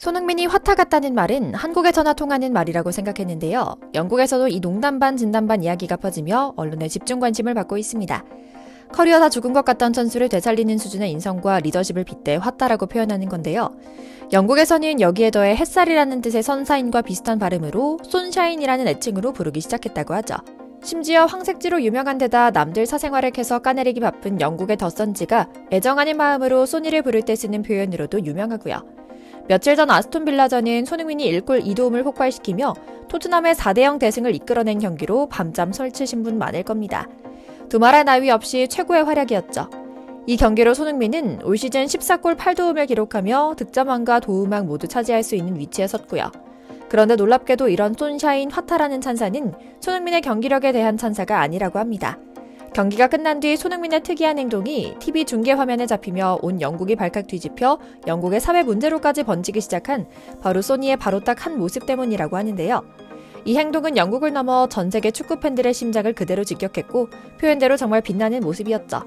손흥민이 화타 같다는 말은 한국에서나 통하는 말이라고 생각했는데요. 영국에서도 이 농담 반 진담 반 이야기가 퍼지며 언론의 집중 관심을 받고 있습니다. 커리어 다 죽은 것 같던 선수를 되살리는 수준의 인성과 리더십을 빗대 화타라고 표현하는 건데요. 영국에서는 여기에 더해 햇살이라는 뜻의 선사인과 비슷한 발음으로 손샤인이라는 애칭으로 부르기 시작했다고 하죠. 심지어 황색지로 유명한 데다 남들 사생활을 캐서 까내리기 바쁜 영국의 더선지가 애정하는 마음으로 소니를 부를 때 쓰는 표현으로도 유명하고요. 며칠 전 아스톤 빌라전은 손흥민이 1골 2도움을 폭발시키며 토트넘의 4대0 대승을 이끌어낸 경기로 밤잠 설치신 분 많을 겁니다. 두말할 나위 없이 최고의 활약이었죠. 이 경기로 손흥민은 올 시즌 14골 8도움을 기록하며 득점왕과 도움왕 모두 차지할 수 있는 위치에 섰고요. 그런데 놀랍게도 이런 손샤인 화타라는 찬사는 손흥민의 경기력에 대한 찬사가 아니라고 합니다. 경기가 끝난 뒤 손흥민의 특이한 행동이 TV 중계 화면에 잡히며 온 영국이 발칵 뒤집혀 영국의 사회 문제로까지 번지기 시작한 바로 소니의 바로 딱 한 모습 때문이라고 하는데요. 이 행동은 영국을 넘어 전 세계 축구 팬들의 심장을 그대로 직격했고 표현대로 정말 빛나는 모습이었죠.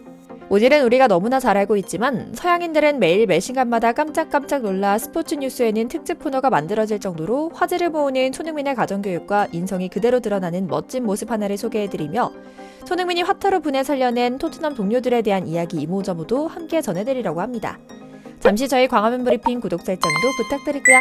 오늘은 우리가 너무나 잘 알고 있지만 서양인들은 매일 매 시간마다 깜짝깜짝 놀라 스포츠 뉴스에는 특집 코너가 만들어질 정도로 화제를 모으는 손흥민의 가정교육과 인성이 그대로 드러나는 멋진 모습 하나를 소개해드리며 손흥민이 화타로 분에 살려낸 토트넘 동료들에 대한 이야기 이모저모도 함께 전해드리려고 합니다. 잠시 저희 광화문 브리핑 구독 설정도 부탁드리고요.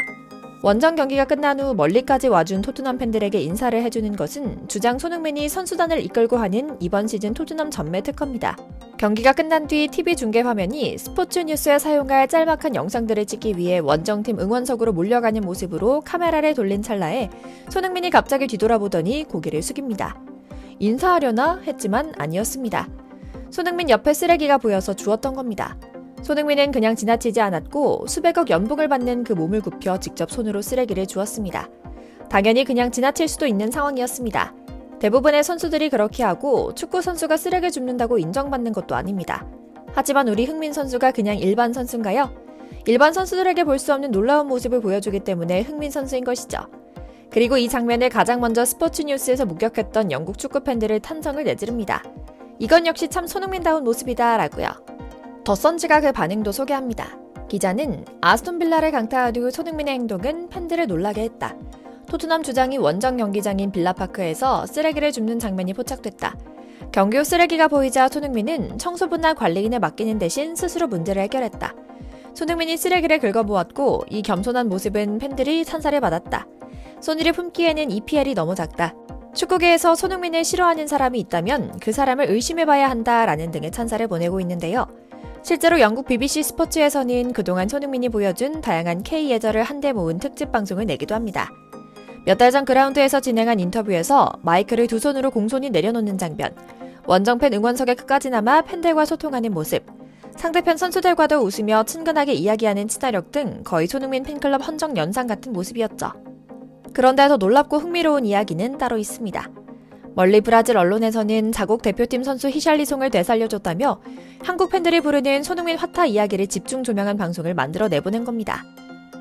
원정 경기가 끝난 후 멀리까지 와준 토트넘 팬들에게 인사를 해주는 것은 주장 손흥민이 선수단을 이끌고 하는 이번 시즌 토트넘 전매 특허입니다. 경기가 끝난 뒤 TV 중계 화면이 스포츠 뉴스에 사용할 짤막한 영상들을 찍기 위해 원정팀 응원석으로 몰려가는 모습으로 카메라를 돌린 찰나에 손흥민이 갑자기 뒤돌아보더니 고개를 숙입니다. 인사하려나 했지만 아니었습니다. 손흥민 옆에 쓰레기가 보여서 주웠던 겁니다. 손흥민은 그냥 지나치지 않았고 수백억 연봉을 받는 그 몸을 굽혀 직접 손으로 쓰레기를 주웠습니다. 당연히 그냥 지나칠 수도 있는 상황이었습니다. 대부분의 선수들이 그렇게 하고 축구 선수가 쓰레기 줍는다고 인정받는 것도 아닙니다. 하지만 우리 흥민 선수가 그냥 일반 선수인가요? 일반 선수들에게 볼 수 없는 놀라운 모습을 보여주기 때문에 흥민 선수인 것이죠. 그리고 이 장면을 가장 먼저 스포츠 뉴스에서 목격했던 영국 축구 팬들을 탄성을 내지릅니다. 이건 역시 참 손흥민다운 모습이다 라고요. 더선지가 그 반응도 소개합니다. 기자는 아스톤 빌라를 강타한 후 손흥민의 행동은 팬들을 놀라게 했다. 토트넘 주장이 원정 경기장인 빌라파크에서 쓰레기를 줍는 장면이 포착됐다. 경기 후 쓰레기가 보이자 손흥민은 청소부나 관리인에 맡기는 대신 스스로 문제를 해결했다. 손흥민이 쓰레기를 긁어모았고 이 겸손한 모습은 팬들이 찬사를 받았다. 소니를 품기에는 EPL이 너무 작다. 축구계에서 손흥민을 싫어하는 사람이 있다면 그 사람을 의심해봐야 한다라는 등의 찬사를 보내고 있는데요. 실제로 영국 BBC 스포츠에서는 그동안 손흥민이 보여준 다양한 K 예절을 한데 모은 특집 방송을 내기도 합니다. 몇 달 전 그라운드에서 진행한 인터뷰에서 마이크를 두 손으로 공손히 내려놓는 장면, 원정팬 응원석에 끝까지 남아 팬들과 소통하는 모습, 상대편 선수들과도 웃으며 친근하게 이야기하는 친화력 등 거의 손흥민 팬클럽 헌정 연상 같은 모습이었죠. 그런데 더 놀랍고 흥미로운 이야기는 따로 있습니다. 멀리 브라질 언론에서는 자국 대표팀 선수 히샬리송을 되살려줬다며 한국 팬들이 부르는 손흥민 화타 이야기를 집중 조명한 방송을 만들어 내보낸 겁니다.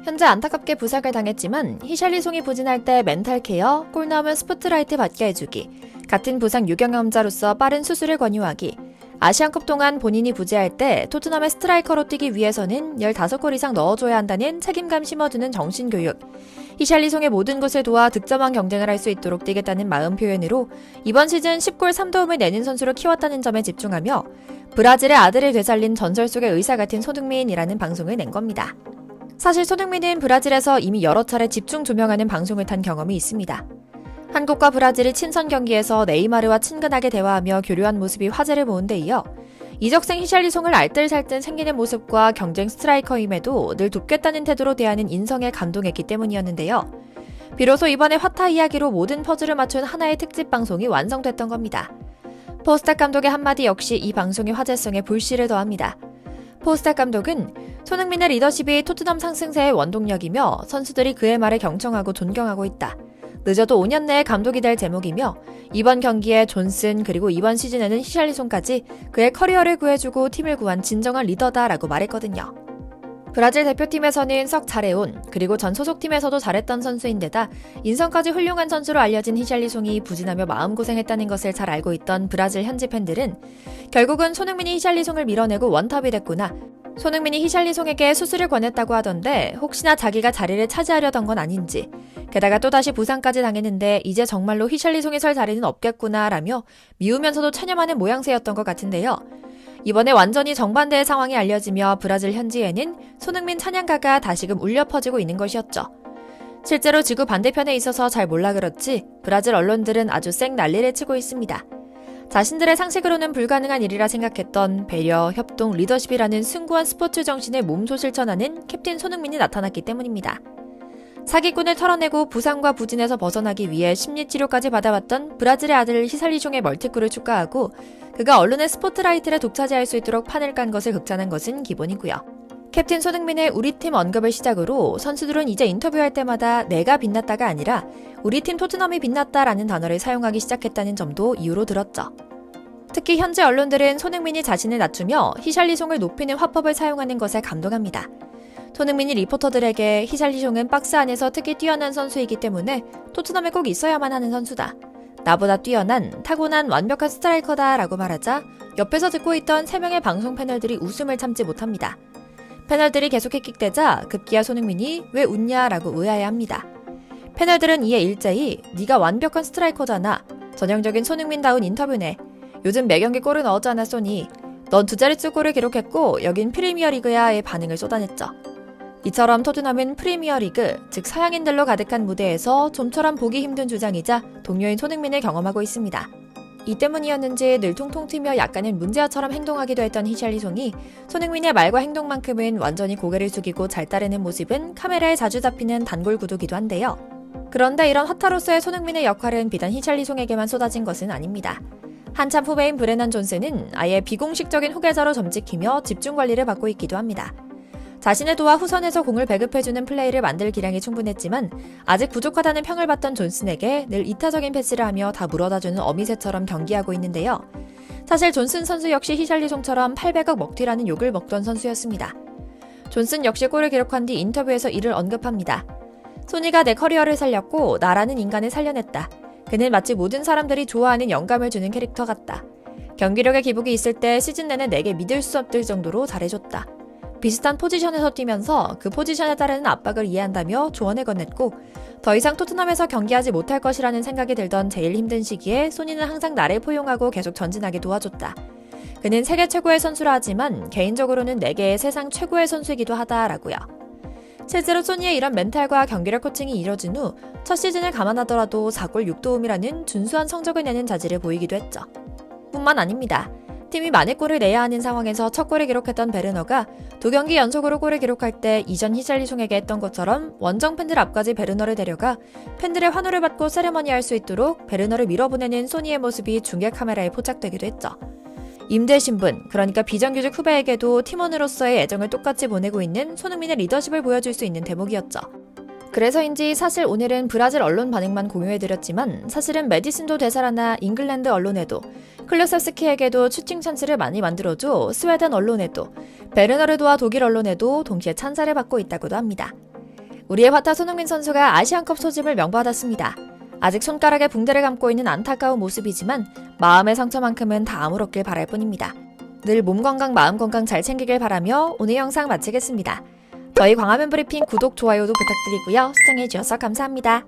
현재 안타깝게 부상을 당했지만 히샬리송이 부진할 때 멘탈 케어, 골 나오면 스포트라이트 받게 해주기, 같은 부상 유경험자로서 빠른 수술을 권유하기, 아시안컵 동안 본인이 부재할 때 토트넘의 스트라이커로 뛰기 위해서는 15골 이상 넣어줘야 한다는 책임감 심어주는 정신교육, 히샬리송의 모든 것을 도와 득점왕 경쟁을 할 수 있도록 뛰겠다는 마음 표현으로 이번 시즌 10골 3도움을 내는 선수로 키웠다는 점에 집중하며 브라질의 아들을 되살린 전설 속의 의사 같은 손흥민이라는 방송을 낸 겁니다. 사실 손흥민은 브라질에서 이미 여러 차례 집중 조명하는 방송을 탄 경험이 있습니다. 한국과 브라질이 친선 경기에서 네이마르와 친근하게 대화하며 교류한 모습이 화제를 모은 데 이어 이적생 히샬리송을 알뜰살뜰 생기는 모습과 경쟁 스트라이커임에도 늘 돕겠다는 태도로 대하는 인성에 감동했기 때문이었는데요. 비로소 이번에 화타 이야기로 모든 퍼즐을 맞춘 하나의 특집 방송이 완성됐던 겁니다. 포스탁 감독의 한마디 역시 이 방송의 화제성에 불씨를 더합니다. 포스탁 감독은 손흥민의 리더십이 토트넘 상승세의 원동력이며 선수들이 그의 말에 경청하고 존경하고 있다. 늦어도 5년 내에 감독이 될 제목이며 이번 경기에 존슨 그리고 이번 시즌에는 히샬리송까지 그의 커리어를 구해주고 팀을 구한 진정한 리더다라고 말했거든요. 브라질 대표팀에서는 썩 잘해온 그리고 전 소속팀에서도 잘했던 선수인데다 인성까지 훌륭한 선수로 알려진 히샬리송이 부진하며 마음고생했다는 것을 잘 알고 있던 브라질 현지 팬들은 결국은 손흥민이 히샬리송을 밀어내고 원탑이 됐구나. 손흥민이 히샬리송에게 수술을 권했다고 하던데 혹시나 자기가 자리를 차지하려던 건 아닌지, 게다가 또다시 부상까지 당했는데 이제 정말로 히샬리송에 설 자리는 없겠구나 라며 미우면서도 체념하는 모양새였던 것 같은데요. 이번에 완전히 정반대의 상황이 알려지며 브라질 현지에는 손흥민 찬양가가 다시금 울려 퍼지고 있는 것이었죠. 실제로 지구 반대편에 있어서 잘 몰라 그렇지 브라질 언론들은 아주 쌩 난리를 치고 있습니다. 자신들의 상식으로는 불가능한 일이라 생각했던 배려, 협동, 리더십이라는 숭고한 스포츠 정신을 몸소 실천하는 캡틴 손흥민이 나타났기 때문입니다. 사기꾼을 털어내고 부상과 부진에서 벗어나기 위해 심리치료까지 받아왔던 브라질의 아들 히샬리송의 멀티골을 축하하고 그가 언론의 스포트라이트를 독차지할 수 있도록 판을 깐 것을 극찬한 것은 기본이고요. 캡틴 손흥민의 우리 팀 언급을 시작으로 선수들은 이제 인터뷰할 때마다 내가 빛났다가 아니라 우리 팀 토트넘이 빛났다라는 단어를 사용하기 시작했다는 점도 이유로 들었죠. 특히 현지 언론들은 손흥민이 자신을 낮추며 히샬리송을 높이는 화법을 사용하는 것에 감동합니다. 손흥민이 리포터들에게 히샬리송은 박스 안에서 특히 뛰어난 선수이기 때문에 토트넘에 꼭 있어야만 하는 선수다. 나보다 뛰어난, 타고난 완벽한 스트라이커다 라고 말하자 옆에서 듣고 있던 3명의 방송 패널들이 웃음을 참지 못합니다. 패널들이 계속 킥킥대자 급기야 손흥민이 왜 웃냐 라고 의아해합니다. 패널들은 이에 일제히 네가 완벽한 스트라이커잖아. 전형적인 손흥민다운 인터뷰네. 요즘 매경기 골을 넣었지 않았소니 넌 2자릿수 골을 기록했고 여긴 프리미어리그야의 반응을 쏟아냈죠. 이처럼 토트넘은 프리미어리그, 즉 서양인들로 가득한 무대에서 좀처럼 보기 힘든 주장이자 동료인 손흥민을 경험하고 있습니다. 이 때문이었는지 늘 통통 튀며 약간은 문제아처럼 행동하기도 했던 히샬리송이 손흥민의 말과 행동만큼은 완전히 고개를 숙이고 잘 따르는 모습은 카메라에 자주 잡히는 단골 구도기도 한데요. 그런데 이런 허타로서의 손흥민의 역할은 비단 히샬리송에게만 쏟아진 것은 아닙니다. 한참 후배인 브레넌 존슨은 아예 비공식적인 후계자로 점찍히며 집중관리를 받고 있기도 합니다. 자신을 도와 후선에서 공을 배급해주는 플레이를 만들 기량이 충분했지만 아직 부족하다는 평을 받던 존슨에게 늘 이타적인 패스를 하며 다 물어다주는 어미새처럼 경기하고 있는데요. 사실 존슨 선수 역시 히샬리송처럼 800억 먹튀라는 욕을 먹던 선수였습니다. 존슨 역시 골을 기록한 뒤 인터뷰에서 이를 언급합니다. 소니가 내 커리어를 살렸고 나라는 인간을 살려냈다. 그는 마치 모든 사람들이 좋아하는 영감을 주는 캐릭터 같다. 경기력의 기복이 있을 때 시즌 내내 내게 믿을 수 없을 정도로 잘해줬다. 비슷한 포지션에서 뛰면서 그 포지션에 따르는 압박을 이해한다며 조언을 건넸고 더 이상 토트넘에서 경기하지 못할 것이라는 생각이 들던 제일 힘든 시기에 소니는 항상 나를 포용하고 계속 전진하게 도와줬다. 그는 세계 최고의 선수라 하지만 개인적으로는 내게 세상 최고의 선수이기도 하다라고요. 실제로 소니의 이런 멘탈과 경기력 코칭이 이뤄진 후 첫 시즌을 감안하더라도 4골 6도움이라는 준수한 성적을 내는 자질을 보이기도 했죠. 뿐만 아닙니다. 팀이 많은 골을 내야 하는 상황에서 첫 골을 기록했던 베르너가 2경기 연속으로 골을 기록할 때 이전 히샬리송에게 했던 것처럼 원정 팬들 앞까지 베르너를 데려가 팬들의 환호를 받고 세레머니할 수 있도록 베르너를 밀어보내는 소니의 모습이 중계 카메라에 포착되기도 했죠. 임대 신분, 그러니까 비정규직 후배에게도 팀원으로서의 애정을 똑같이 보내고 있는 손흥민의 리더십을 보여줄 수 있는 대목이었죠. 그래서인지 사실 오늘은 브라질 언론 반응만 공유해드렸지만 사실은 메디슨도 되살아나 잉글랜드 언론에도 클루셉스키에게도 슈팅 찬스를 많이 만들어줘 스웨덴 언론에도 베르너를 도와 독일 언론에도 동시에 찬사를 받고 있다고도 합니다. 우리의 화타 손흥민 선수가 아시안컵 소집을 명받았습니다. 아직 손가락에 붕대를 감고 있는 안타까운 모습이지만 마음의 상처만큼은 다 아물었길 바랄 뿐입니다. 늘 몸 건강 마음 건강 잘 챙기길 바라며 오늘 영상 마치겠습니다. 저희 광화문 브리핑 구독, 좋아요도 부탁드리고요. 시청해주셔서 감사합니다.